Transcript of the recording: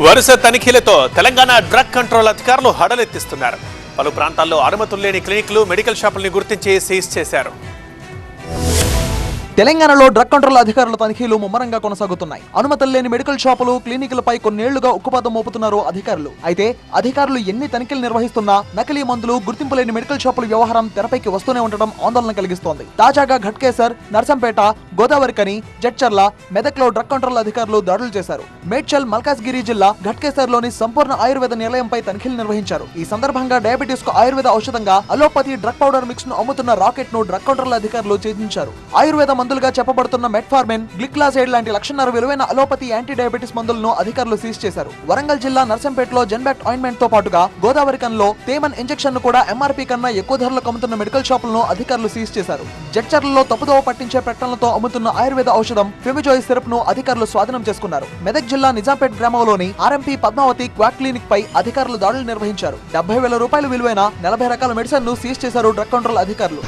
వరుస తనిఖీలతో Telangana drug control అధికారులు హడలెత్తిస్తున్నారు. పలు ప్రాంతాల్లో అనుమతులు లేని క్లినిక్లు, మెడికల్ షాపుల్ని గుర్తించి సీజ్ చేశారు. తెలంగాణలో డ్రగ్ కంట్రోల్ అధికారుల తనిఖీలు ముమ్మరంగా కొనసాగుతున్నాయి. అనుమతులు లేని మెడికల్ షాపులు, క్లినిక్లపై కొన్నేళ్లుగా ఉక్కుపాదం మోపుతున్నారు అధికారులు. అయితే అధికారులు ఎన్ని తనిఖీలు నిర్వహిస్తున్నా నకిలీ మందులు, గుర్తింపు లేని మెడికల్ షాపుల వ్యవహారం తెరపైకి వస్తూనే ఉండడం ఆందోళన కలిగిస్తోంది. తాజాగా ఘట్కేసర్, నర్సంపేట, గోదావరికని, జడ్చర్ల, మెదక్లో డ్రగ్ కంట్రోల్ అధికారులు దాడులు చేశారు. మేడ్చల్, మల్కాజ్గిరి జిల్లా ఘట్కేసర్ లోని సంపూర్ణ ఆయుర్వేద నిలయంపై తనిఖీలు నిర్వహించారు. ఈ సందర్భంగా డయాబెటీస్ కు ఆయుర్వేద ఔషధంగా అలోపతి డ్రగ్ పౌడర్ మిక్స్ ను అమ్ముతున్న రాకెట్ ను డ్రగ్ కంట్రోల్ అధికారులు ఛేదించారు. ఆయుర్వేద మందులుగా చెప్పబడుతున్న మెట్ఫార్మిన్, గ్లిక్లాజైడ్ లాంటి 1,50,000 విలువైన అలోపతి యాంటీ డయాబెటిస్ మందులను అధికారులు సీజ్ చేశారు. వరంగల్ జిల్లా నర్సంపేటలో జెన్బాక్ట్ ఆయింట్మెంట్ తో పాటుగా గోదావరికన్లో తేమన్ ఇంజెక్షన్ ను కూడా ఎంఆర్పీ కన్నా ఎక్కువ ధరలకు అమ్ముతున్న మెడికల్ షాపులను అధికారులు సీజ్ చేశారు. జడ్చర్లలో తప్పుదోవ పట్టించే ప్రకటనలతో అమ్ముతున్న ఆయుర్వేద ఔషధం ఫెమిజాయ్ సిరప్ ను అధికారులు స్వాధీనం చేసుకున్నారు. మెదక్ జిల్లా నిజాంపేట్ గ్రామంలోని ఆర్ఎంపీ పద్మావతి క్వాక్ క్లినిక్ పై అధికారులు దాడులు నిర్వహించారు. 70,000 రూపాయలు విలువైన 40 రకాల మెడిసిన్ ను సీజ్ చేశారు డ్రగ్ కంట్రోల్ అధికారులు.